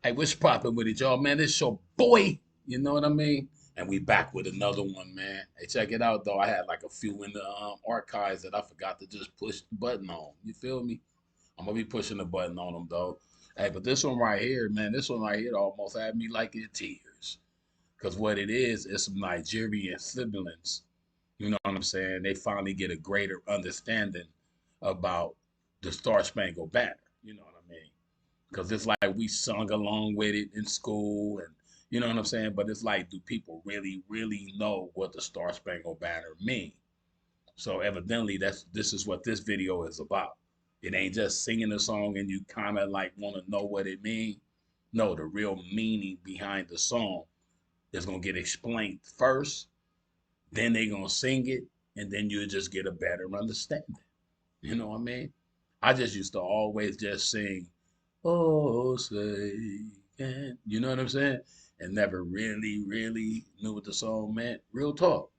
Hey, what's poppin' with it, y'all, man? It's your boy. You know what I mean? And we back with another one, man. Hey, check it out, though. I had like a few in the archives that I forgot to just push the button on. You feel me? I'm gonna be pushing the button on them, though. Hey, but this one right here, man, this one right here almost had me like in tears. Because what it is some Nigerian siblings. You know what I'm saying? They finally get a greater understanding about the Star Spangled Banner. You know what I mean? Because it's like we sung along with it in school, and you know what I'm saying. But it's like, do people really know what the Star Spangled Banner mean? So evidently, this is what this video is about. It ain't just singing a song and you kind of like want to know what it means. No, the real meaning behind the song is gonna get explained first, then they gonna sing it, and then you just get a better understanding. You know what I mean? I just used to always just sing, "Oh, say can," you know what I'm saying? And never really knew what the song meant. Real talk.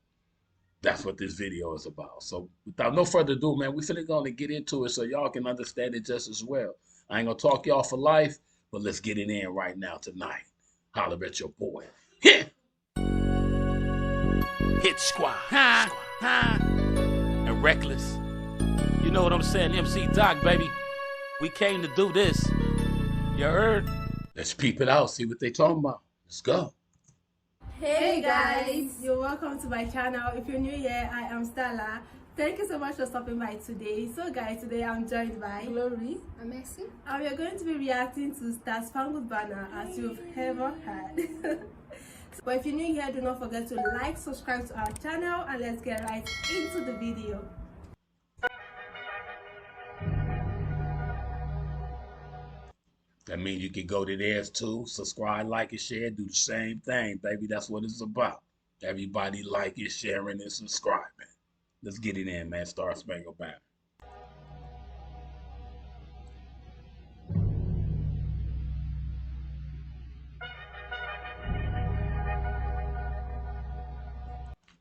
That's what this video is about. So without no further ado, man, we finna gonna get into it so y'all can understand it just as well. I ain't gonna talk y'all for life, but let's get it in right now tonight. Holler at your boy. Yeah. Hit squad. And reckless. You know what I'm saying? MC Doc, baby. We came to do this. You heard? Let's peep it out, see what they talking about. Let's go. Hey guys, you're welcome to my channel. If you're new here, I am Stella. Thank you so much for stopping by today. So guys, today I'm joined by Glory and Messi, and we are going to be reacting to Star Spangled Banner as you've ever heard. But if you're new here, do not forget to like, subscribe to our channel, and let's get right into the video. That means you can go to theirs too, subscribe, like, and share, do the same thing, baby. That's what it's about. Everybody liking, sharing, and subscribing. Let's get it in, man. Star Spangled Banner.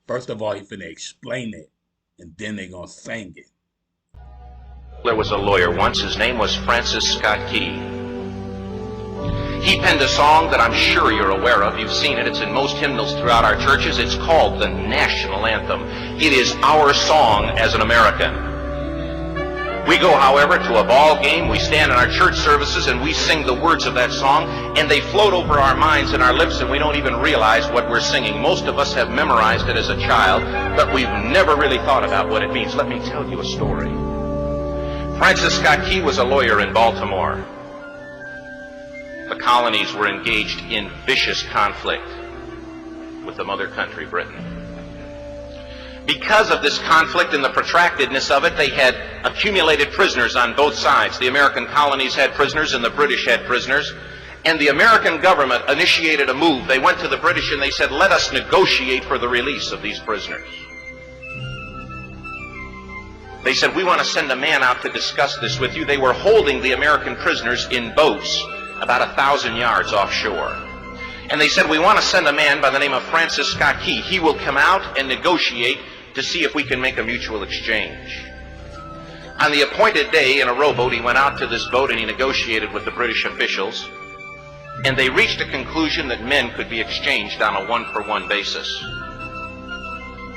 First of all, he finna explain it, and then they gonna sing it. There was a lawyer once. His name was Francis Scott Key. He penned a song that I'm sure you're aware of. You've seen it. It's in most hymnals throughout our churches. It's called the national anthem. It is our song as an American. We go, however, to a ball game. We stand in our church services and we sing the words of that song, and they float over our minds and our lips, and we don't even realize what we're singing. Most of us have memorized it as a child, but we've never really thought about what it means. Let me tell you a story. Francis Scott Key was a lawyer in Baltimore. The colonies were engaged in vicious conflict with the mother country, Britain. Because of this conflict and the protractedness of it, they had accumulated prisoners on both sides. The American colonies had prisoners and the British had prisoners. And the American government initiated a move. They went to the British and they said, "Let us negotiate for the release of these prisoners." They said, "We want to send a man out to discuss this with you." They were holding the American prisoners in boats about 1,000 yards offshore. And they said, "We want to send a man by the name of Francis Scott Key. He will come out and negotiate to see if we can make a mutual exchange." On the appointed day, in a rowboat, he went out to this boat and he negotiated with the British officials. And they reached a conclusion that men could be exchanged on a one-for-one basis.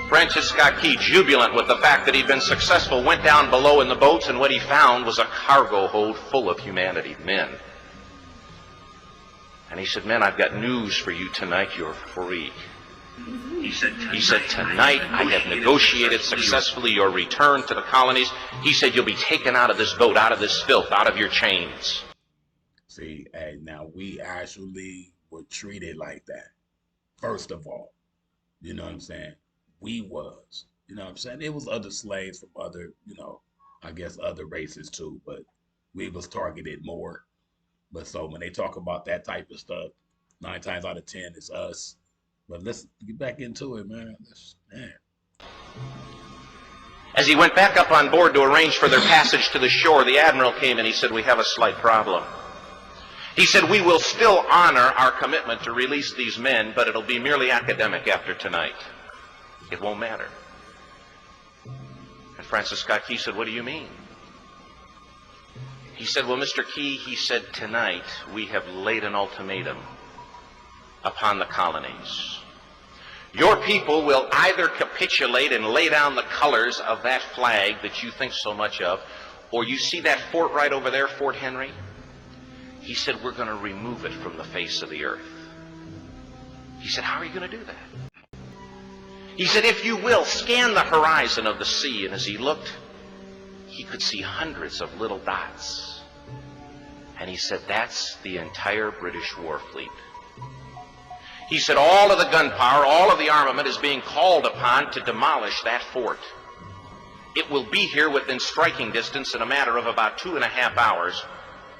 Francis Scott Key, jubilant with the fact that he'd been successful, went down below in the boats, and what he found was a cargo hold full of humanity, men. And he said, "Men, I've got news for you tonight. You're free." He said, "Tonight I have negotiated successfully your return to the colonies." He said, "You'll be taken out of this boat, out of this filth, out of your chains." See, hey, now we actually were treated like that. First of all, you know what I'm saying? We was, you know what I'm saying? It was other slaves from other, I guess other races too, but we was targeted more. But so when they talk about that type of stuff, 9 times out of 10 it's us. But let's get back into it, man. As he went back up on board to arrange for their passage to the shore, the admiral came and he said, "We have a slight problem." He said, "We will still honor our commitment to release these men, but it'll be merely academic after tonight. It won't matter." And Francis Scott Key said, "What do you mean?" He said, well, Mr. Key, he said, tonight we have laid an ultimatum upon the colonies. Your people will either capitulate and lay down the colors of that flag that you think so much of, or you see that fort right over there, Fort Henry? He said, we're going to remove it from the face of the earth. He said, how are you going to do that? He said, if you will, scan the horizon of the sea. And as he looked, he could see hundreds of little dots. And he said, that's the entire British war fleet. He said, all of the gunpowder, all of the armament is being called upon to demolish that fort. It will be here within striking distance in a matter of about 2.5 hours.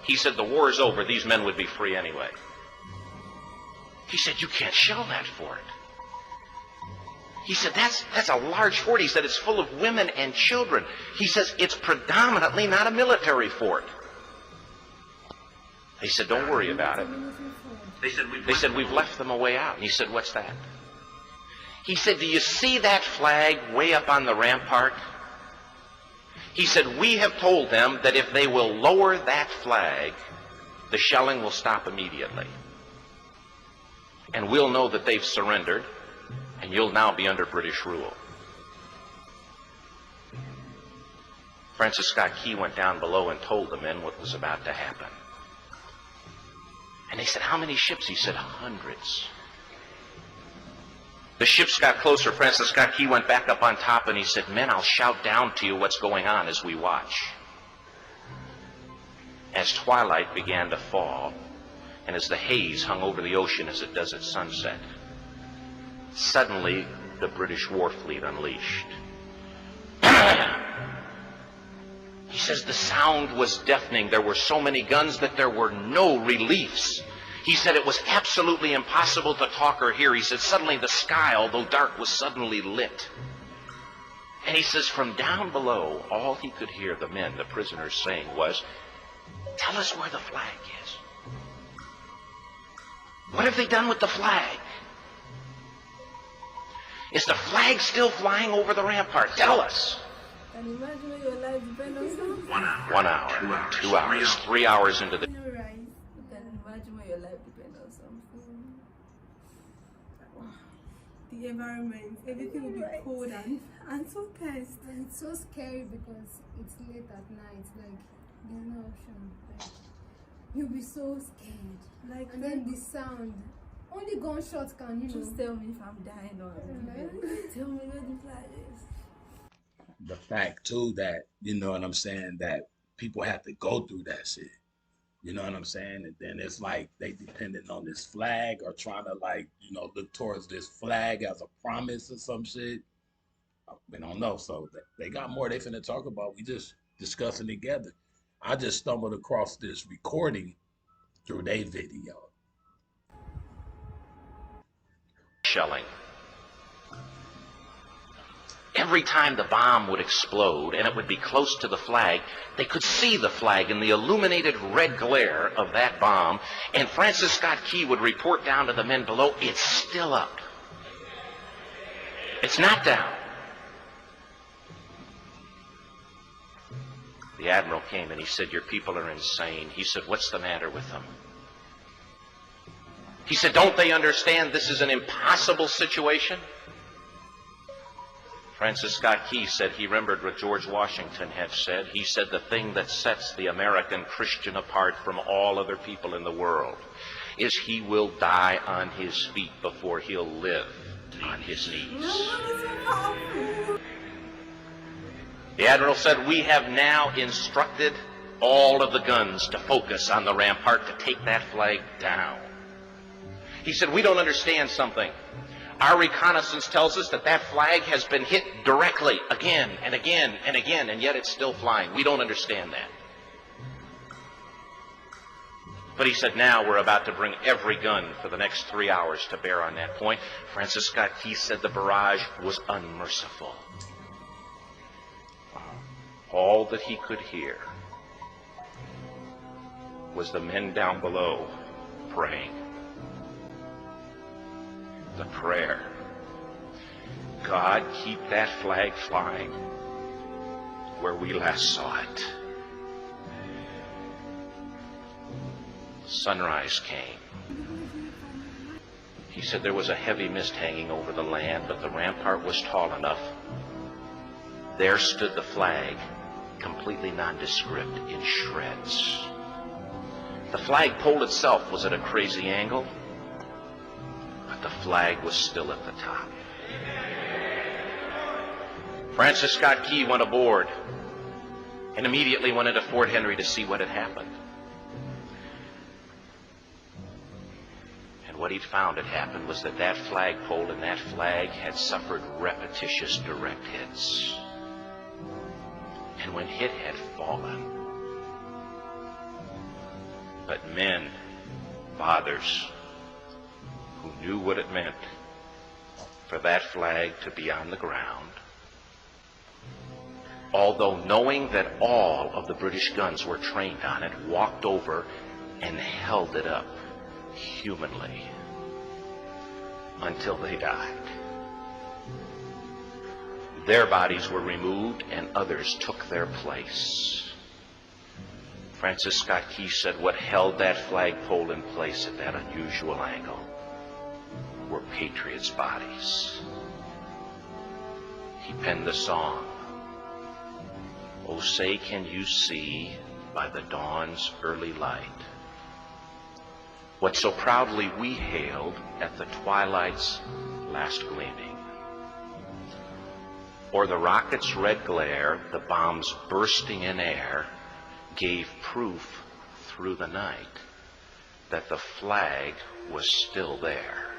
He said, the war is over. These men would be free anyway. He said, you can't shell that fort. He said, that's a large fort. He said, it's full of women and children. He says, it's predominantly not a military fort. He said, don't worry about it. They said, we've left them a way out. And he said, what's that? He said, do you see that flag way up on the rampart? He said, we have told them that if they will lower that flag, the shelling will stop immediately. And we'll know that they've surrendered, and you'll now be under British rule. Francis Scott Key went down below and told the men what was about to happen. And they said, how many ships? He said, hundreds. The ships got closer. Francis Scott Key went back up on top and he said, men, I'll shout down to you what's going on as we watch. As twilight began to fall, and as the haze hung over the ocean as it does at sunset, suddenly the British war fleet unleashed. He says the sound was deafening. There were so many guns that there were no reliefs. He said it was absolutely impossible to talk or hear. He said suddenly the sky, although dark, was suddenly lit. And he says from down below, all he could hear the men, the prisoners, saying was, tell us where the flag is. What have they done with the flag? Is the flag still flying over the rampart? Tell us. Can you imagine when your life depends on something? 1 hour, 2 hours, 3 hours into the... You're right. You can imagine when your life depends on something. The environment, everything will be cold and so cursed. And it's so scary because it's late at night. Like, there's no option. Like, you'll be so scared. Like, and then the sound. Only gunshots can, you know. Just tell me if I'm dying or tell me where the flag is. The fact too that, you know what I'm saying, that people have to go through that shit. You know what I'm saying? And then it's like they depending on this flag or trying to, like, you know, look towards this flag as a promise or some shit. We don't know. So they got more they finna talk about. We just discussing together. I just stumbled across this recording through their video. Shelling. Every time the bomb would explode and it would be close to the flag, they could see the flag in the illuminated red glare of that bomb, and Francis Scott Key would report down to the men below, it's still up. It's not down. The admiral came and he said, your people are insane. He said, what's the matter with them? He said, don't they understand this is an impossible situation? Francis Scott Key said he remembered what George Washington had said. He said the thing that sets the American Christian apart from all other people in the world is he will die on his feet before he'll live on his knees. The admiral said, we have now instructed all of the guns to focus on the rampart to take that flag down. He said, we don't understand something. Our reconnaissance tells us that that flag has been hit directly again and again and again, and yet it's still flying. We don't understand that. But he said, now we're about to bring every gun for the next 3 hours to bear on that point. Francis Scott Key said the barrage was unmerciful. All that he could hear was the men down below praying. The prayer, God, keep that flag flying where we last saw it. sunrise came. He said there was a heavy mist hanging over the land, but the rampart was tall enough. There stood the flag, completely nondescript, in shreds. The flagpole itself was at a crazy angle, but the flag was still at the top. Francis Scott Key went aboard and immediately went into Fort Henry to see what had happened. And what he'd found had happened was that that flagpole and that flag had suffered repetitious direct hits. And when it had fallen, but men, fathers, who knew what it meant for that flag to be on the ground, although knowing that all of the British guns were trained on it, walked over and held it up humanly until they died. Their bodies were removed and others took their place. Francis Scott Key said what held that flagpole in place at that unusual angle were patriots' bodies. He penned the song, "Oh, say can you see by the dawn's early light what so proudly we hailed at the twilight's last gleaming? Or the rocket's red glare, the bombs bursting in air, gave proof through the night that the flag was still there."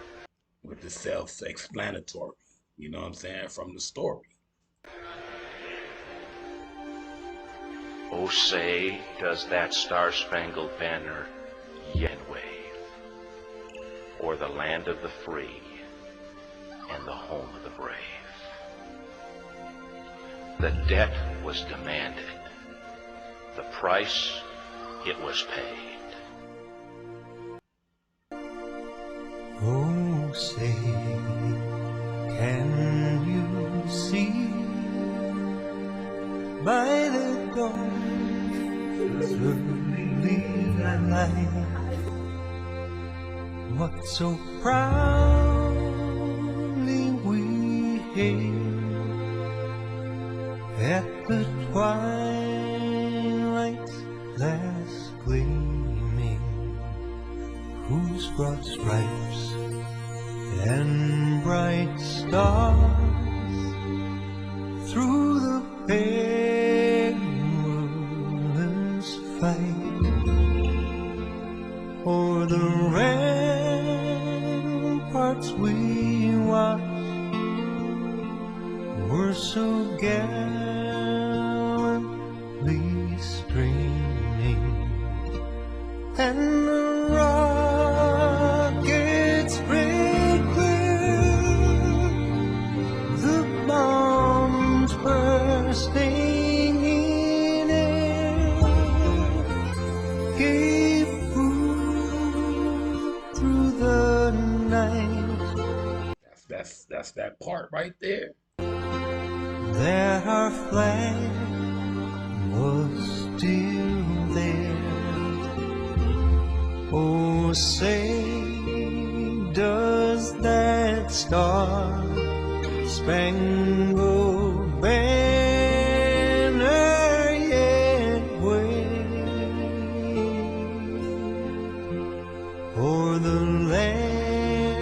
With the self-explanatory, you know what I'm saying, from the story. Oh, say, does that star-spangled banner yet wave o'er the land of the free and the home of the brave? The debt was demanded. The price, it was paid. Oh, say, can you see by the dawn's early light what so proudly we hailed at the twilight's last gleaming, whose broad stripes and bright stars through the perilous fight o'er the ramparts we watched were so gallantly streaming, and the rockets spread clear, the bombs bursting in air gave proof through the night. That's that part right there. That our flag was still there. Oh, say, does that star-spangled banner yet wave o'er the land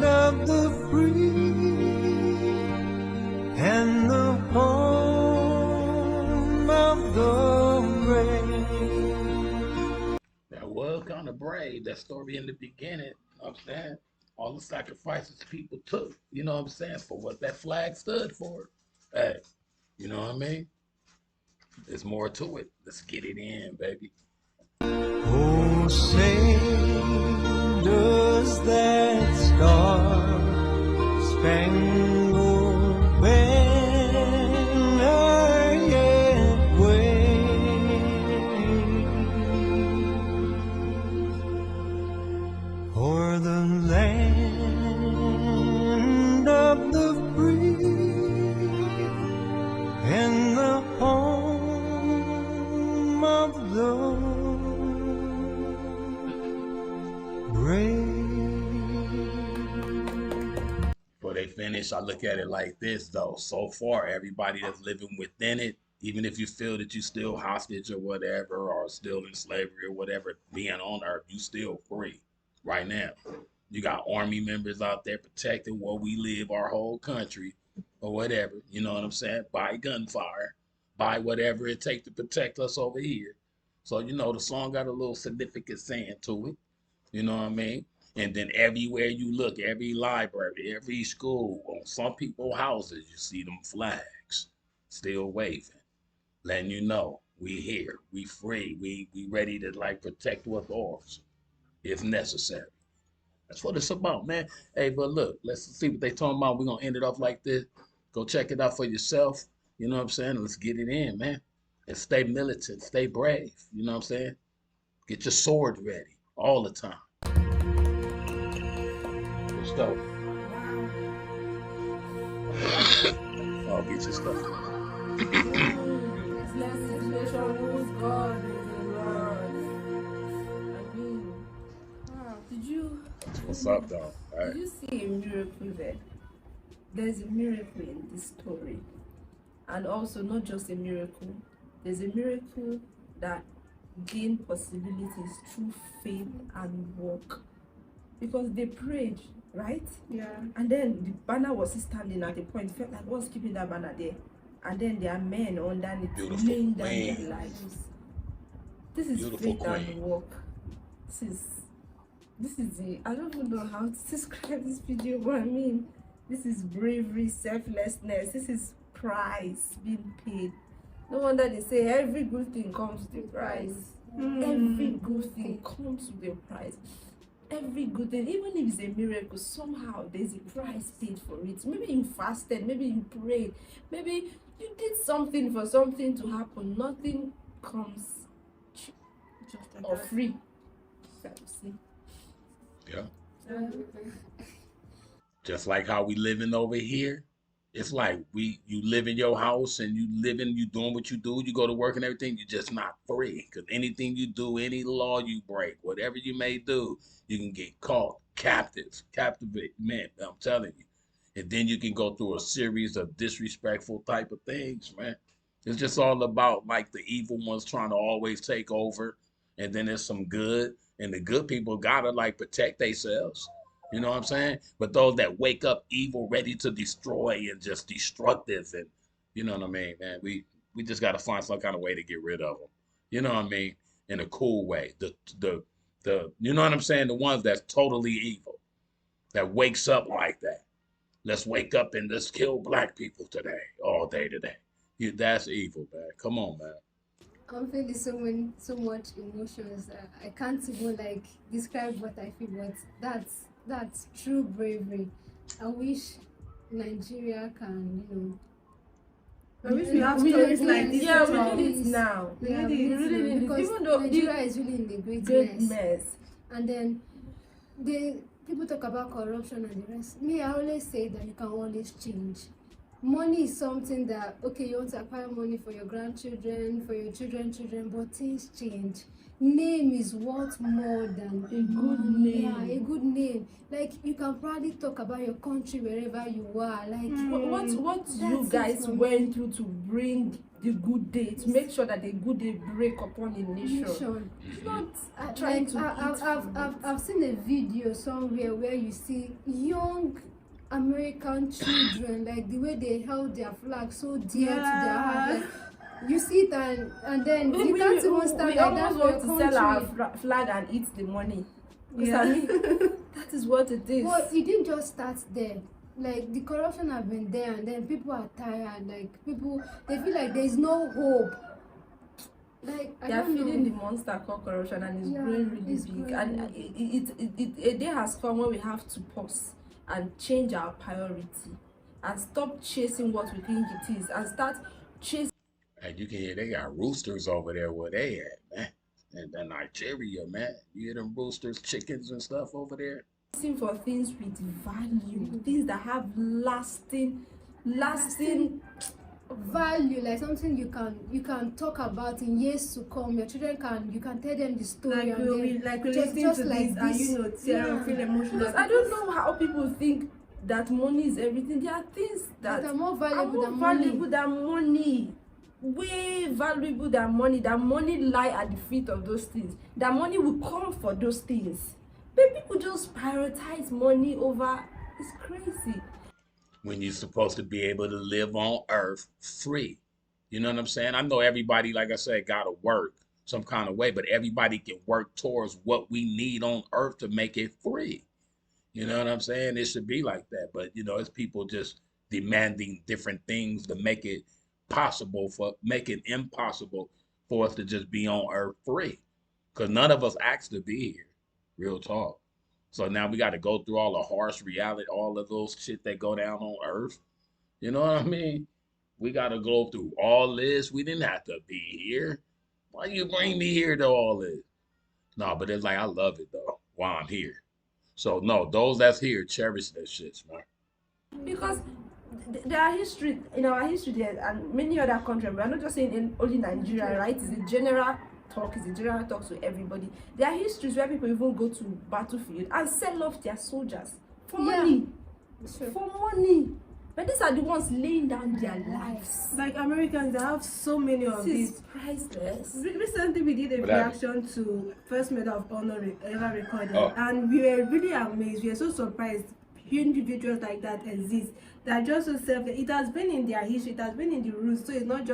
of the free and the home of the brave? That was kind of brave, that story in the beginning, you know what I'm saying? All the sacrifices people took, you know what I'm saying, for what that flag stood for. Hey, you know what I mean? There's more to it. Let's get it in, baby. Oh, say, does that star-spangled banner yet wave o'er the land of the free and the home of the finish, I look at it like this though. So far, everybody that's living within it, even if you feel that you still hostage or whatever, or still in slavery or whatever, being on earth, you still free right now. You got army members out there protecting where we live, our whole country, or whatever. You know what I'm saying? By gunfire, by whatever it takes to protect us over here. So, you know, the song got a little significant saying to it. You know what I mean? And then everywhere you look, every library, every school, on some people's houses, you see them flags still waving, letting you know we here, we free, we ready to like protect what's ours if necessary. That's what it's about, man. Hey, but look, let's see what they talking about. We're gonna end it off like this. Go check it out for yourself. You know what I'm saying? Let's get it in, man. And stay militant, stay brave. You know what I'm saying? Get your sword ready all the time. Let's go. Oh, get your stuff. What's up, though? All right. Did you see a miracle there? There's a miracle in this story. And also, not just a miracle, there's a miracle that gain possibilities through faith and work. Because they prayed, right? Yeah. And then the banner was standing at a point, felt like what's keeping that banner there? And then there are men underneath laying down their lives. This is Beautiful faith queen. and work. This is the, I don't even know how to describe this video, but I mean, this is bravery, selflessness. This is price being paid. No wonder they say every good thing comes with a price. Every good thing comes with a price. Every good thing, even if it's a miracle, somehow there's a price paid for it. Maybe you fasted, maybe you prayed, maybe you did something for something to happen. Nothing comes cheap, just or free. Yeah. Just like how we living over here. It's like you live in your house and you doing what you do, you go to work and everything, you're just not free. Because anything you do, any law you break, whatever you may do, you can get caught captivate, man, I'm telling you. And then you can go through a series of disrespectful type of things, man. It's just all about like the evil ones trying to always take over. And then there's some good, and the good people gotta like protect themselves. You know what I'm saying? But those that wake up evil, ready to destroy and just destructive, and you know what I mean, man. We just gotta find some kind of way to get rid of them. You know what I mean? In a cool way. The you know what I'm saying? The ones that's totally evil, that wakes up like that. Let's wake up and let's kill black people today, all day today. That's evil, man. Come on, man. I'm feeling so much emotions that I can't even like describe what I feel, but that's true bravery. I wish Nigeria can, you know. I wish we have stories like this. Yeah, we need it now. We really need it. Because Even though Nigeria is really in a great mess. And then people talk about corruption and the rest. Me, I always say that you can always change. Money is something that, okay, you want to acquire money for your grandchildren, for your children, but things change. Name is worth more than a good name. Yeah, a good name. Like, you can probably talk about your country wherever you are. Like, what you guys went through to bring the good day, to make sure that the good day break upon a nation. Not trying to I've seen a video somewhere where you see young American children, like the way they held their flag so dear to their heart. Like, you see it and then you can't even stand like that for your country. To sell our flag and eat the money. Yeah. I mean, that is what it is. But it didn't just start there. Like, the corruption have been there, and then people are tired. Like, they feel like there's no hope. Like, they are feeding the monster called corruption, and it's growing really big. And a day has come when we have to pause and change our priority and stop chasing what we think it is and start chasing. And you can hear they got roosters over there where they at, man. And Nigeria, man. You hear them roosters, chickens and stuff over there? For things with value, things that have lasting value, like something you can talk about in years to come. Your children you can tell them the story, like and just like this, and you know, feel emotional. Because I don't know how people think that money is everything. There are things that are more valuable than money. Way valuable than money. That money lie at the feet of those things. That money will come for those things. But people just prioritize money over. It's crazy. When you're supposed to be able to live on earth free. You know what I'm saying? I know everybody, like I said, gotta work some kind of way, but everybody can work towards what we need on earth to make it free. You know what I'm saying? It should be like that. But you know, it's people just demanding different things to make it impossible for us to just be on earth free. Because none of us asked to be here. Real talk. So now we got to go through all the harsh reality, all of those shit that go down on earth. You know what I mean? We got to go through all this. We didn't have to be here. Why you bring me here to all this? No, but it's like, I love it though, while I'm here. So no, those that's here, cherish that shit, man. Because there are history, in our history there, and many other countries, we're not just saying in only Nigeria, right? It's a general talk, to everybody. There are histories where people even go to battlefield and sell off their soldiers for money. Sure. For money. But these are the ones laying down their lives. Like Americans, they have so many of This is these. priceless. Recently, we did a reaction to First Medal of Honor ever recorded, and we were really amazed. We were so surprised individuals like that exist. That just so self. It has been in their history. It has been in the rules. So it's not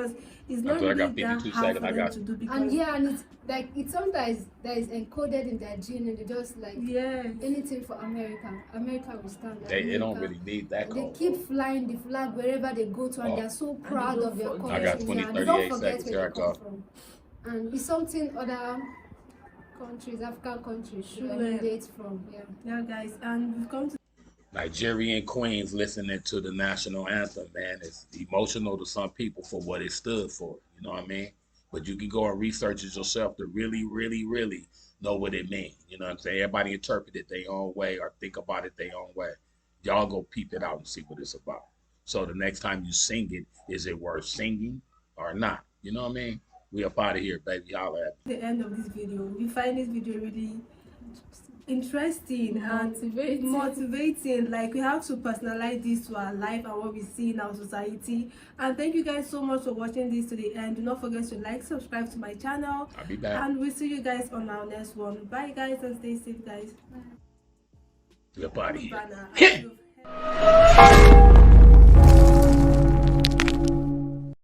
really that hard for them to do. Because and it's like it's sometimes that is encoded in their gene, and they just like anything for America. America will stand. They don't really need that. They keep flying the flag wherever they go to, and they're so proud of their country. I got 38 don't forget seconds. where Here I they go. come from. And it's something other countries, African countries, should emulate from. Yeah, guys, and we've come to Nigerian queens listening to the national anthem, man. It's emotional to some people for what it stood for. You know what I mean? But you can go and research it yourself to really, really, really know what it means. You know what I'm saying? Everybody interpret it their own way or think about it their own way. Y'all go peep it out and see what it's about. So the next time you sing it, is it worth singing or not? You know what I mean? We up out of here, baby. Holla at me. the end of this video. We find this video really interesting and motivating. Like, we have to personalize this to our life and what we see in our society. And thank you guys so much for watching this to the end. Do not forget to like, subscribe to my channel. I'll be back. And we'll see you guys on our next one. Bye guys, and stay safe, guys. We up out of here. Bye now.